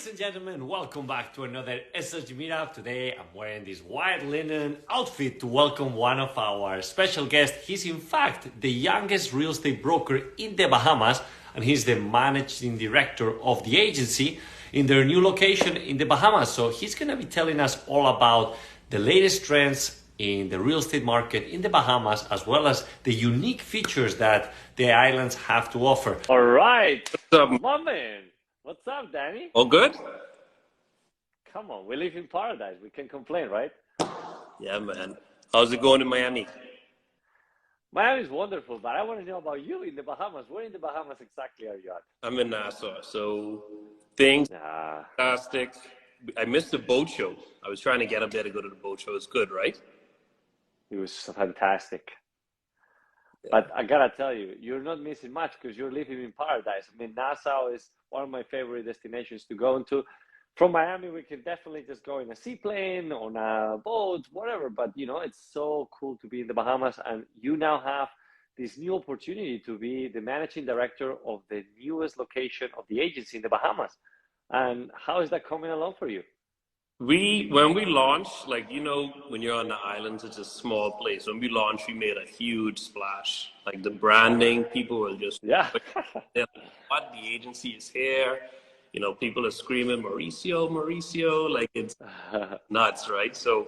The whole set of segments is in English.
Ladies and gentlemen, welcome back to another SLG Meetup. Today I'm wearing this white linen outfit to welcome one of our special guests. He's in fact the youngest real estate broker in the Bahamas, and he's the managing director of the agency in their new location in the Bahamas. So he's going to be telling us all about the latest trends in the real estate market in the Bahamas, as well as the unique features that the islands have to offer. All right, my man. What's up, Danny? All good? Come on, we live in paradise. We can complain, right? Yeah, man. How's it going in Miami? Miami's wonderful, but I want to know about you in the Bahamas. Where in the Bahamas exactly are you at? I'm in Nassau, so things fantastic. I missed the boat show. I was trying to get up there to go to the boat show. It's good, right? It was fantastic. Yeah. But I gotta tell you, you're not missing much because you're living in paradise. I mean, Nassau is one of my favorite destinations to go into. From Miami, we can definitely just go in a seaplane, on a boat, whatever. But, you know, it's so cool to be in the Bahamas. And you now have this new opportunity to be the managing director of the newest location of the agency in the Bahamas. And how is that coming along for you? When we launched, like, you know, when you're on the islands, it's a small place. When we launched, we made a huge splash. Like the branding, people were just, what, the agency is here. You know, people are screaming, Mauricio, Mauricio, like it's nuts, right? So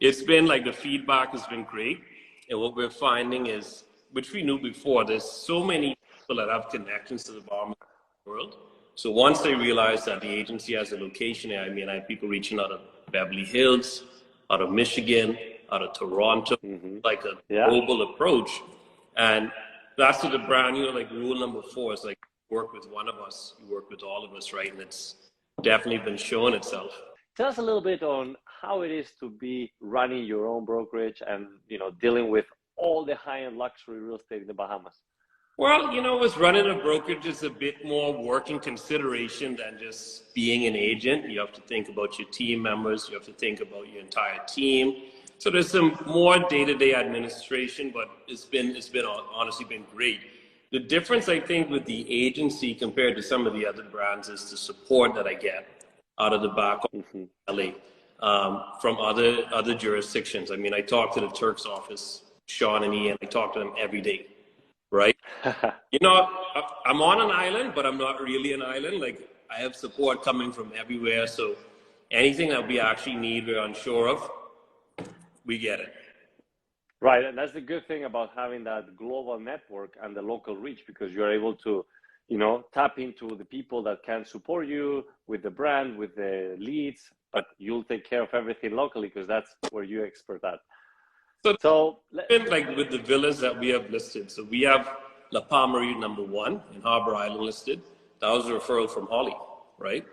it's been like the feedback has been great. And what we're finding is, which we knew before, there's so many people that have connections to the Bahamas world. So once they realized that the agency has a location there, I mean, I have people reaching out of Beverly Hills, out of Michigan, out of Toronto, like a global approach. And that's what the brand, you know, like rule number 4 is like, work with one of us, you work with all of us, right? And it's definitely been showing itself. Tell us a little bit on how it is to be running your own brokerage and, you know, dealing with all the high-end luxury real estate in the Bahamas. Well, you know, with running a brokerage is a bit more working consideration than just being an agent. You have to think about your team members. You have to think about your entire team. So there's some more day-to-day administration, but it's been honestly been great. The difference, I think, with the agency compared to some of the other brands is the support that I get out of the back of LA from other jurisdictions. I mean, I talk to the Turks office, Sean and Ian. I talk to them every day. Right? You know, I'm on an island, but I'm not really an island. Like, I have support coming from everywhere. So anything that we actually need, we're unsure of, we get it. Right. And that's the good thing about having that global network and the local reach, because you're able to, you know, tap into the people that can support you with the brand, with the leads, but you'll take care of everything locally because that's where you're expert at. So like with the villas that we have listed, so we have La Palmeria number 1 in Harbor Island listed. That was a referral from Holly, right?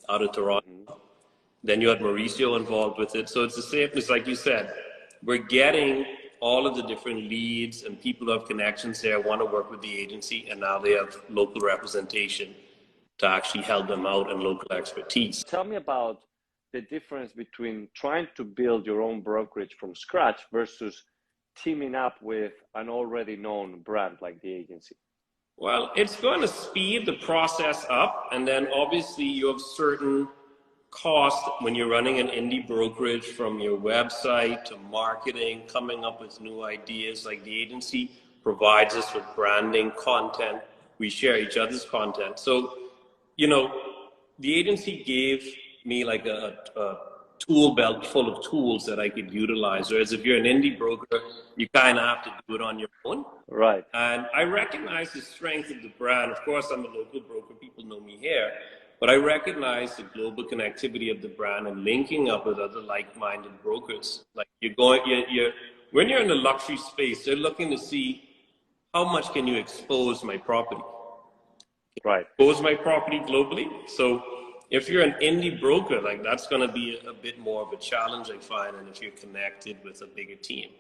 Out of Toronto. Then you had Mauricio involved with it. So it's the same, it's like you said, we're getting all of the different leads and people who have connections there want to work with the agency, and now they have local representation to actually help them out and local expertise. Tell me about the difference between trying to build your own brokerage from scratch versus teaming up with an already known brand like the agency? Well, it's going to speed the process up, and then obviously you have certain costs when you're running an indie brokerage, from your website to marketing, coming up with new ideas. Like the agency provides us with branding, content. We share each other's content. So, you know, the agency gave me like a tool belt full of tools that I could utilize. Whereas if you're an indie broker, you kind of have to do it on your own. Right. And I recognize the strength of the brand. Of course, I'm a local broker. People know me here. But I recognize the global connectivity of the brand and linking up with other like-minded brokers. Like when you're in the luxury space, they're looking to see how much can you expose my property. Right. Expose my property globally. So if you're an indie broker, like that's going to be a bit more of a challenge, I find, and if you're connected with a bigger team.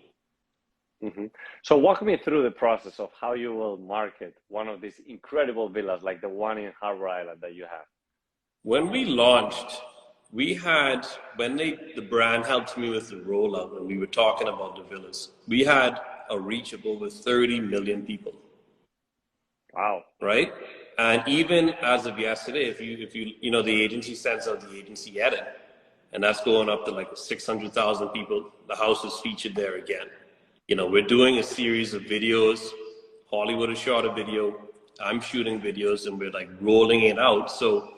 So walk me through the process of how you will market one of these incredible villas like the one in Harbor Island that you have. When we launched, we had, the brand helped me with the rollout when we were talking about the villas, we had a reach of over 30 million people. Wow. Right? And even as of yesterday, if you know, the agency sends out the agency edit, and that's going up to like 600,000 people. The house is featured there again. You know, we're doing a series of videos. Hollywood has shot a video. I'm shooting videos, and we're like rolling it out. So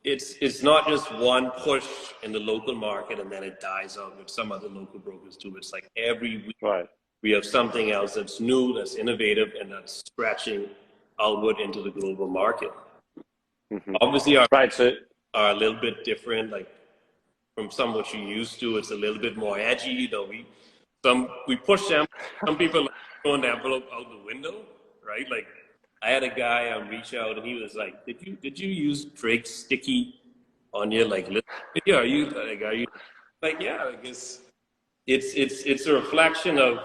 it's not just one push in the local market and then it dies out, with some other local brokers too. It's like every week we have something else that's new, that's innovative, and that's stretching outward into the global market. Obviously, our are a little bit different, like from some what you're used to. It's a little bit more edgy. You know, we push them. Some people like throwing the envelope out the window, right? Like, I had a guy reach out, and he was like, "Did you use Drake's sticky on your like list video? Are you like, yeah? I guess it's a reflection of,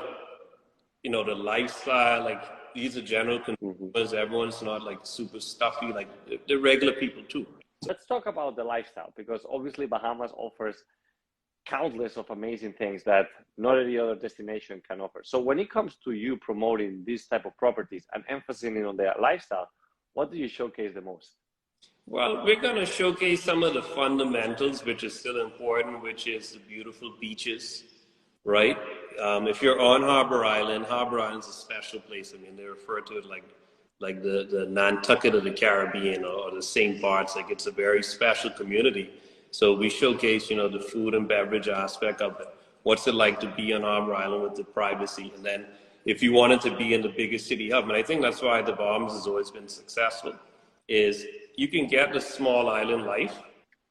you know, the lifestyle. Like, these are general consumers. Everyone's not like super stuffy. Like, they're regular people too." Let's talk about the lifestyle, because obviously Bahamas offers countless of amazing things that not any other destination can offer. So when it comes to you promoting these type of properties and emphasizing on their lifestyle, what do you showcase the most? Well, we're going to showcase some of the fundamentals, which is still important, which is the beautiful beaches, right? If you're on Harbor Island's a special place. I mean, they refer to it like the Nantucket of the Caribbean, or the St. Bart's. Like, it's a very special community. So we showcase, you know, the food and beverage aspect of it. What's it like to be on Harbor Island with the privacy? And then if you wanted to be in the biggest city hub, and I think that's why the Bahamas has always been successful, is you can get the small island life,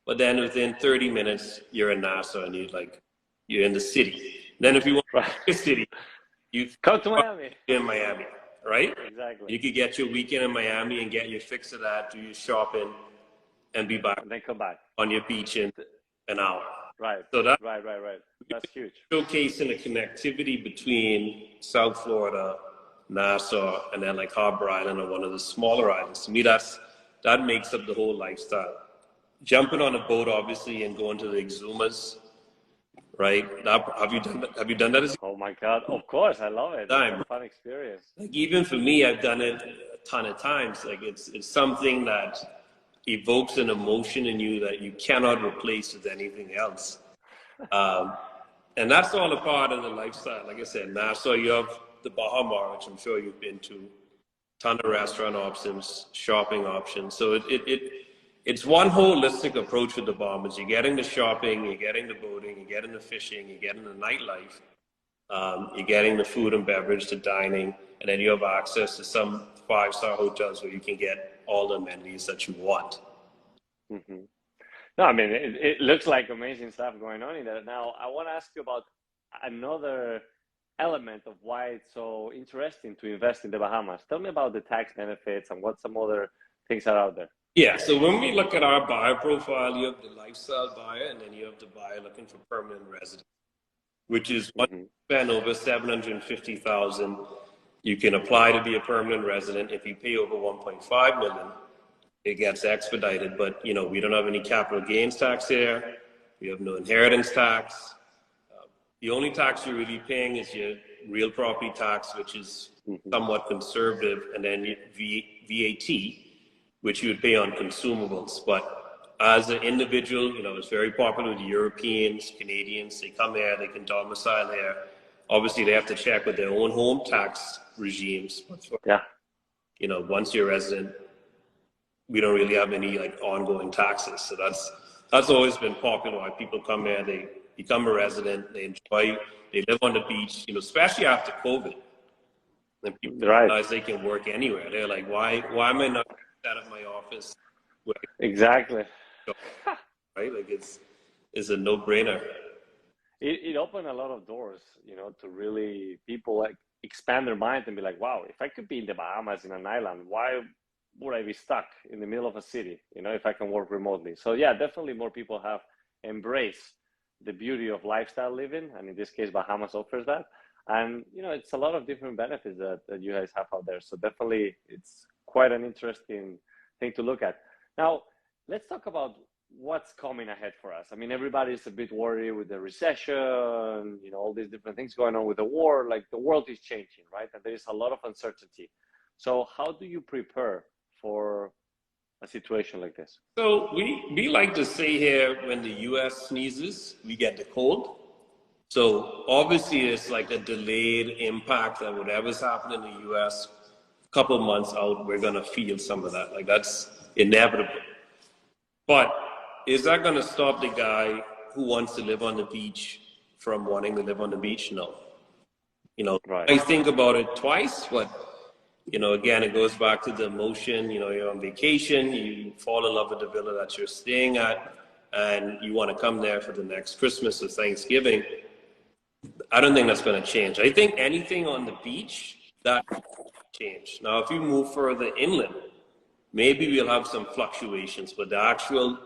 but then within 30 minutes, you're in Nassau and you're in the city. Then if you want the city, you come to Miami. In Miami, right? Exactly. You could get your weekend in Miami and get your fix of that, do your shopping, and be back. And then come back on your beach in an hour. Right. So that right. That's huge. Showcasing the connectivity between South Florida, Nassau, and then like Harbor Island, or one of the smaller islands. To me, that makes up the whole lifestyle. Jumping on a boat, obviously, and going to the Exumas, right? Have you done that? Oh my God! Of course, I love it. It's a fun experience. Like, even for me, I've done it a ton of times. Like, it's something that evokes an emotion in you that you cannot replace with anything else. And that's all a part of the lifestyle. Like I said, Nassau, you have the Bahamas, which I'm sure you've been to, ton of restaurant options, shopping options. So it's one holistic approach with the Bahamas. You're getting the shopping, you're getting the boating, you're getting the fishing, you're getting the nightlife, you're getting the food and beverage, the dining, and then you have access to some 5-star hotels where you can get all the amenities that you want. No, I mean, it looks like amazing stuff going on in there. Now, I want to ask you about another element of why it's so interesting to invest in the Bahamas. Tell me about the tax benefits and what some other things are out there. Yeah, so when we look at our buyer profile, you have the lifestyle buyer, and then you have the buyer looking for permanent residence, which is one spend over $750,000. You can apply to be a permanent resident. If you pay over $1.5 million, it gets expedited. But, you know, we don't have any capital gains tax here. We have no inheritance tax. The only tax you're really paying is your real property tax, which is somewhat conservative, and then VAT, which you would pay on consumables. But as an individual, you know, it's very popular with Europeans, Canadians. They come here, they can domicile here. Obviously, they have to check with their own home tax regimes. Yeah. You know, once you're a resident, we don't really have any like ongoing taxes. So that's always been popular. Why people come here, they become a resident, they enjoy, they live on the beach. You know, especially after COVID, and people realize they can work anywhere. They're like, why am I not set up my office? Exactly. Right, like it's a no-brainer. It opened a lot of doors, you know, to really people like expand their mind and be like, wow, if I could be in the Bahamas in an island, why would I be stuck in the middle of a city, you know, if I can work remotely? So yeah, definitely more people have embraced the beauty of lifestyle living, and in this case, Bahamas offers that. And, you know, it's a lot of different benefits that you guys have out there. So definitely it's quite an interesting thing to look at. Now, let's talk about what's coming ahead for us. I mean, everybody's a bit worried with the recession, you know, all these different things going on with the war. Like, the world is changing, right? And there is a lot of uncertainty. So how do you prepare for a situation like this? So we like to say here, when the US sneezes, we get the cold. So obviously it's like a delayed impact that whatever's happening in the US, a couple months out, we're gonna feel some of that. Like that's inevitable. But is that gonna stop the guy who wants to live on the beach from wanting to live on the beach? No. You know, Right. I think about it twice, but you know, again, it goes back to the emotion. You know, you're on vacation, you fall in love with the villa that you're staying at, and you want to come there for the next Christmas or Thanksgiving. I don't think that's going to change. I think anything on the beach, that change. Now, if you move further inland, maybe we'll have some fluctuations, but the actual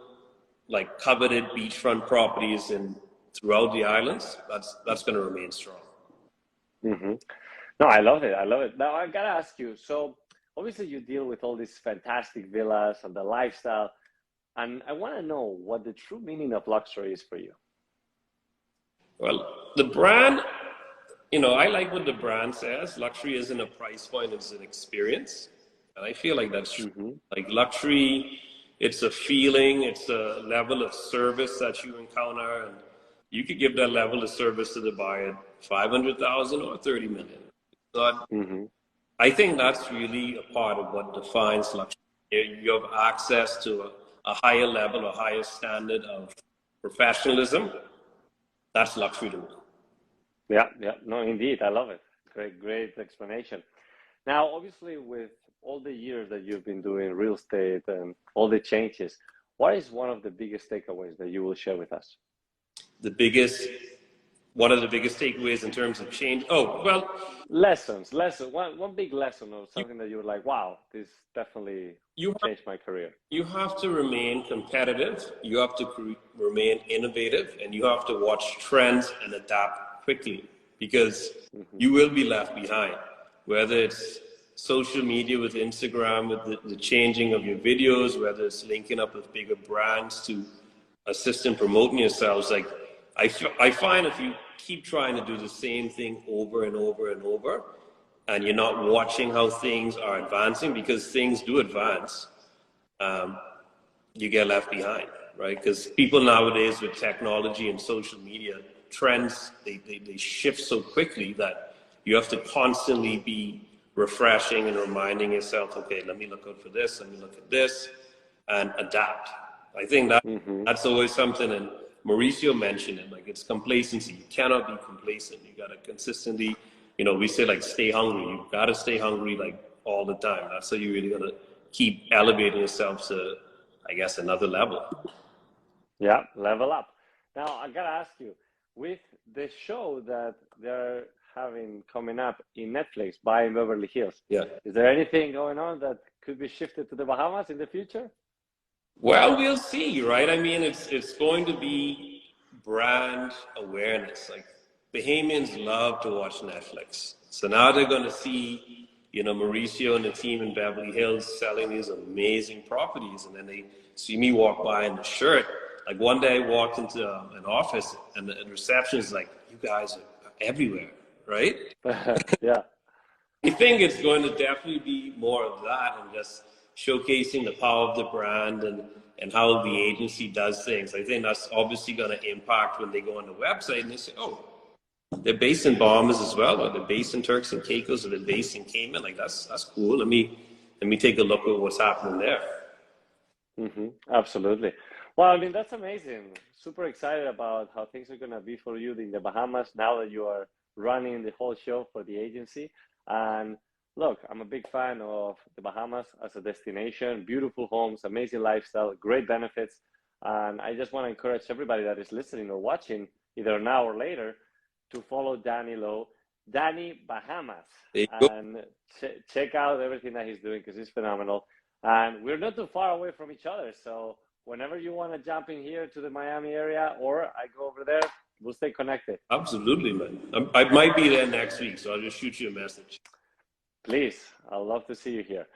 like coveted beachfront properties in throughout the islands, that's going to remain strong. Mm-hmm. No, I love it. I love it. Now I gotta ask you. So obviously you deal with all these fantastic villas and the lifestyle, and I want to know what the true meaning of luxury is for you. Well, the brand, you know, I like what the brand says. Luxury isn't a price point; it's an experience, and I feel like that's true. Mm-hmm. Like luxury, it's a feeling, it's a level of service that you encounter, and you could give that level of service to the buyer 500,000 or 30 million. But I think that's really a part of what defines luxury. You have access to a higher level, a higher standard of professionalism. That's luxury to me. Yeah, yeah. No, indeed. I love it. Great explanation. Now, obviously, with all the years that you've been doing real estate and all the changes, what is one of the biggest takeaways that you will share with us? One of the biggest takeaways in terms of change? Oh, well, lessons. One big lesson or something that you were like, wow, this definitely changed my career. You have to remain competitive. You have to remain innovative, and you have to watch trends and adapt quickly, because you will be left behind. Whether it's social media with Instagram, with the changing of your videos, whether it's linking up with bigger brands to assist in promoting yourselves. Like I find if you keep trying to do the same thing over and over and over, and you're not watching how things are advancing, because things do advance, you get left behind, right? Because people nowadays with technology and social media, trends, they shift so quickly that you have to constantly be refreshing and reminding yourself, okay, let me look out for this, let me look at this, and adapt. I think that's always something, and Mauricio mentioned it, like it's complacency. You cannot be complacent. You got to consistently, you know, we say like stay hungry. You got to stay hungry like all the time. That's how you're really going to keep elevating yourself to, I guess, another level. Yeah, level up. Now, I got to ask you, with the show that they're having coming up in Netflix by Beverly Hills, is there anything going on that could be shifted to the Bahamas in the future? Well, we'll see, right? I mean, it's going to be brand awareness. Like Bahamians love to watch Netflix. So now they're going to see, you know, Mauricio and the team in Beverly Hills selling these amazing properties. And then they see me walk by in the shirt. Like one day I walked into an office and the receptionist is like, you guys are everywhere, right? Yeah. I think it's going to definitely be more of that, and just showcasing the power of the brand and how the agency does things. I think that's obviously going to impact when they go on the website and they say, oh, they're based in Bahamas as well, or they're based in Turks and Caicos, or they're based in Cayman. Like that's cool. Let me take a look at what's happening there. Absolutely. Well, I mean, that's amazing. Super excited about how things are going to be for you in the Bahamas now that you are running the whole show for the agency. And look, I'm a big fan of the Bahamas as a destination, beautiful homes, amazing lifestyle, great benefits. And I just want to encourage everybody that is listening or watching, either now or later, to follow Danny Lowe, Danny Bahamas, and check out everything that he's doing, because he's phenomenal. And we're not too far away from each other. So whenever you want to jump in here to the Miami area, or I go over there, we'll stay connected. Absolutely, man. I might be there next week, so I'll just shoot you a message. Please, I'd love to see you here.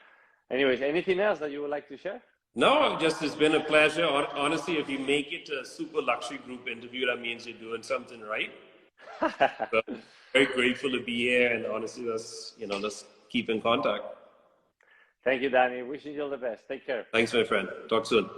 Anyways, anything else that you would like to share? No, just it's been a pleasure. Honestly, if you make it to a super luxury group interview, that means you're doing something right. So, very grateful to be here, and honestly, let's keep in contact. Thank you, Danny. Wishing you all the best. Take care. Thanks, my friend. Talk soon.